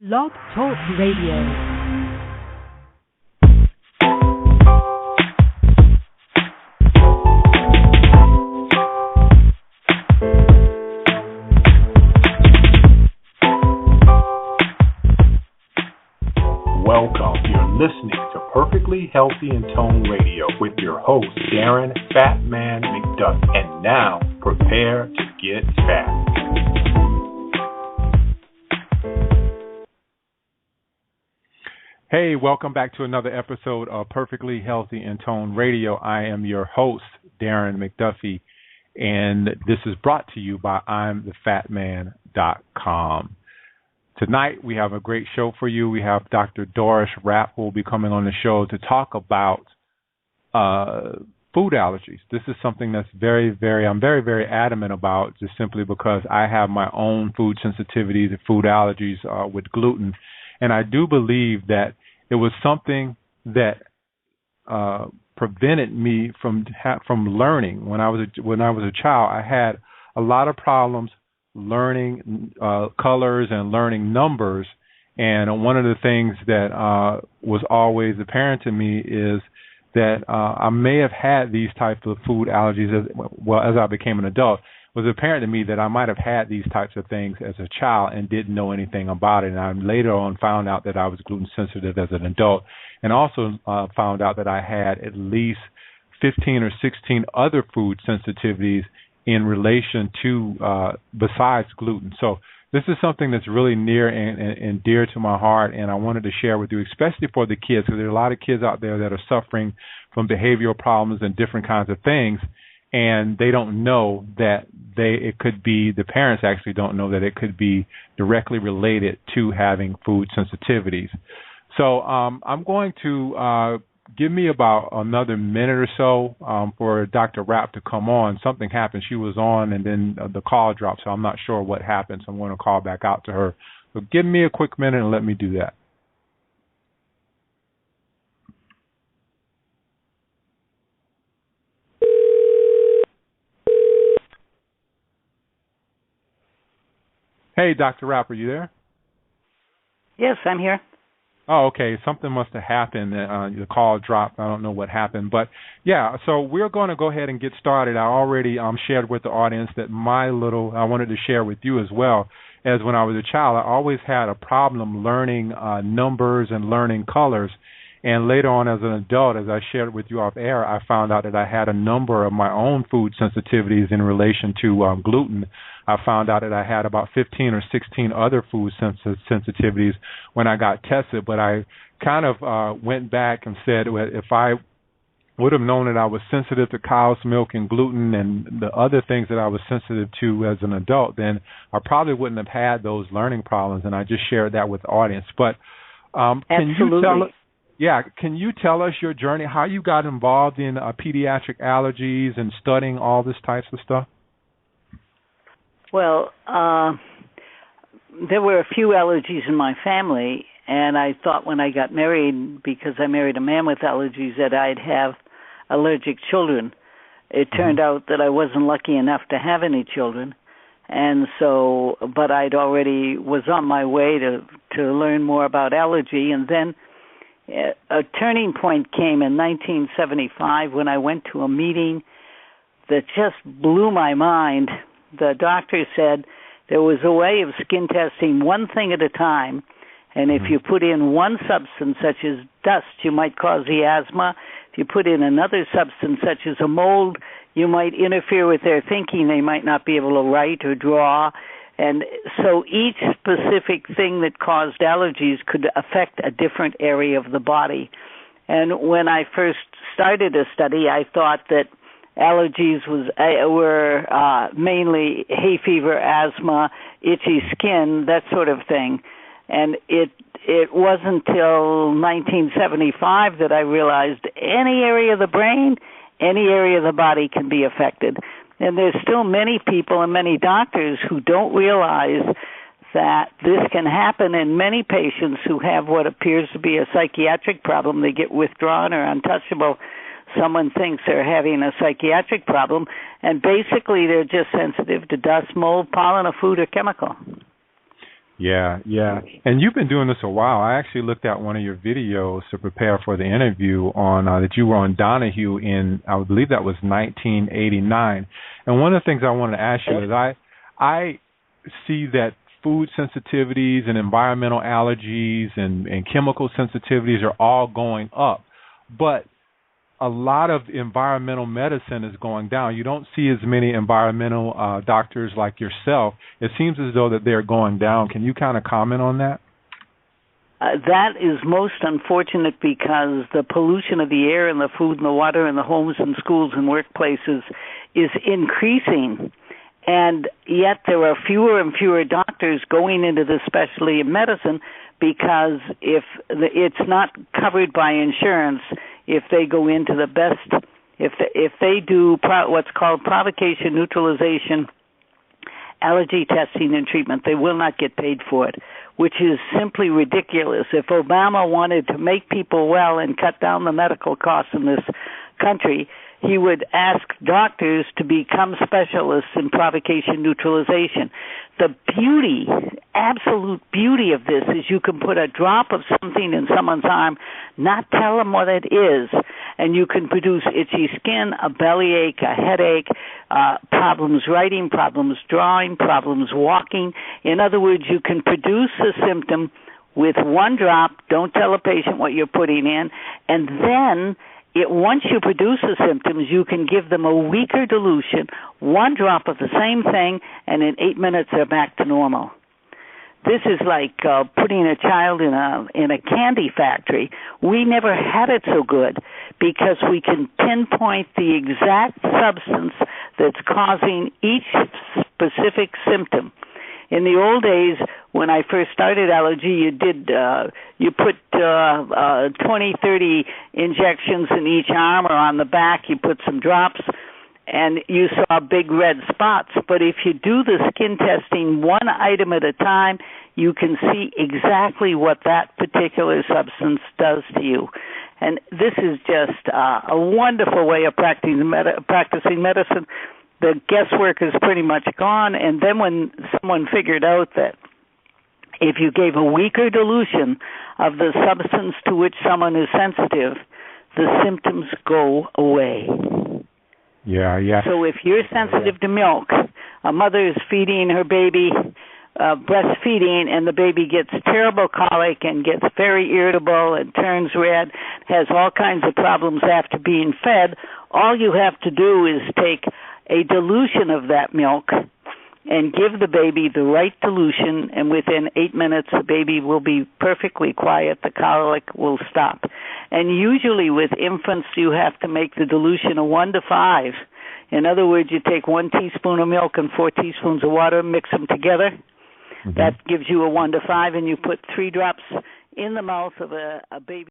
Blog Talk Radio. Welcome. You're listening to Perfectly Healthy and Tone Radio with your host, Darren PhatMan McDuffie. And now, prepare to get fat. Hey, welcome back to another episode of Perfectly Healthy and Tone Radio. I am your host, Darren McDuffie, and this is brought to you by I'mTheFatMan.com. Tonight, we have a great show for you. We have Dr. Doris Rapp who will be coming on the show to talk about food allergies. This is something that's I'm very adamant about, just simply because I have my own food sensitivities and food allergies with gluten. And I do believe that it was something that prevented me from learning. When I was a child, I had a lot of problems learning colors and learning numbers. And one of the things that was always apparent to me is that I may have had these types of food allergies as I became an adult. It was apparent to me that I might have had these types of things as a child and didn't know anything about it. And I later on found out that I was gluten sensitive as an adult, and also found out that I had at least 15 or 16 other food sensitivities in relation to besides gluten. So this is something that's really near and dear to my heart, and I wanted to share with you, especially for the kids, because there are a lot of kids out there that are suffering from behavioral problems and different kinds of things, and they don't know that the parents actually don't know that it could be directly related to having food sensitivities. So I'm going to give me about another minute or so for Dr. Rapp to come on. Something happened. She was on, and then the call dropped, so I'm not sure what happened. So I'm going to call back out to her. So give me a quick minute and let me do that. Hey, Dr. Rapp, are you there? Yes, I'm here. Oh, okay. Something must have happened. The call dropped. I don't know what happened. But, yeah, so we're going to go ahead and get started. I already shared with the audience that I wanted to share with you as well, as when I was a child, I always had a problem learning numbers and learning colors. And later on as an adult, as I shared with you off air, I found out that I had a number of my own food sensitivities in relation to gluten. I found out that I had about 15 or 16 other food sensitivities when I got tested. But I kind of went back and said, well, if I would have known that I was sensitive to cow's milk and gluten and the other things that I was sensitive to as an adult, then I probably wouldn't have had those learning problems. And I just shared that with the audience. But can you tell us your journey, how you got involved in pediatric allergies and studying all this types of stuff? Well, there were a few allergies in my family, and I thought when I got married, because I married a man with allergies, that I'd have allergic children. It turned out that I wasn't lucky enough to have any children, and so, but I'd already was on my way to learn more about allergy, and then a turning point came in 1975 when I went to a meeting that just blew my mind. The doctor said there was a way of skin testing one thing at a time, and if you put in one substance, such as dust, you might cause the asthma. If you put in another substance, such as a mold, you might interfere with their thinking. They might not be able to write or draw. And so each specific thing that caused allergies could affect a different area of the body. And when I first started a study, I thought that allergies were mainly hay fever, asthma, itchy skin, that sort of thing. And it wasn't until 1975 that I realized any area of the brain, any area of the body can be affected. And there's still many people and many doctors who don't realize that this can happen in many patients who have what appears to be a psychiatric problem. They get withdrawn or untouchable. Someone thinks they're having a psychiatric problem, and basically they're just sensitive to dust, mold, pollen, or food or chemical. Yeah, yeah. And you've been doing this a while. I actually looked at one of your videos to prepare for the interview on that you were on Donahue in, I believe that was 1989. And one of the things I wanted to ask you is I see that food sensitivities and environmental allergies and chemical sensitivities are all going up. But a lot of environmental medicine is going down. You don't see as many environmental doctors like yourself. It seems as though that they're going down. Can you kind of comment on that? That is most unfortunate because the pollution of the air and the food and the water in the homes and schools and workplaces is increasing. And yet there are fewer and fewer doctors going into this specialty of medicine because if it's not covered by insurance, if they go into the best, if they do what's called provocation neutralization, allergy testing and treatment, they will not get paid for it, which is simply ridiculous. If Obama wanted to make people well and cut down the medical costs in this country, he would ask doctors to become specialists in provocation neutralization. The beauty, absolute beauty of this is you can put a drop of something in someone's arm, not tell them what it is, and you can produce itchy skin, a bellyache, a headache, problems writing, problems drawing, problems walking. In other words, you can produce a symptom with one drop. Don't tell a patient what you're putting in, and then once you produce the symptoms, you can give them a weaker dilution, one drop of the same thing, and in 8 minutes they're back to normal. This is like putting a child in a candy factory. We never had it so good because we can pinpoint the exact substance that's causing each specific symptom. In the old days, when I first started Allergy, you put 20, 30 injections in each arm or on the back. You put some drops, and you saw big red spots. But if you do the skin testing one item at a time, you can see exactly what that particular substance does to you. And this is just a wonderful way of practicing medicine. The guesswork is pretty much gone, and then when someone figured out that if you gave a weaker dilution of the substance to which someone is sensitive, the symptoms go away. Yeah, yeah. So if you're sensitive to milk, a mother is feeding her baby, breastfeeding, and the baby gets terrible colic and gets very irritable and turns red, has all kinds of problems after being fed, all you have to do is take a dilution of that milk and give the baby the right dilution, and within 8 minutes the baby will be perfectly quiet, the colic will stop. And usually with infants you have to make the dilution a 1 to 5. In other words, you take 1 teaspoon of milk and 4 teaspoons of water, mix them together. Mm-hmm. That gives you a 1 to 5, and you put 3 drops in the mouth of a baby.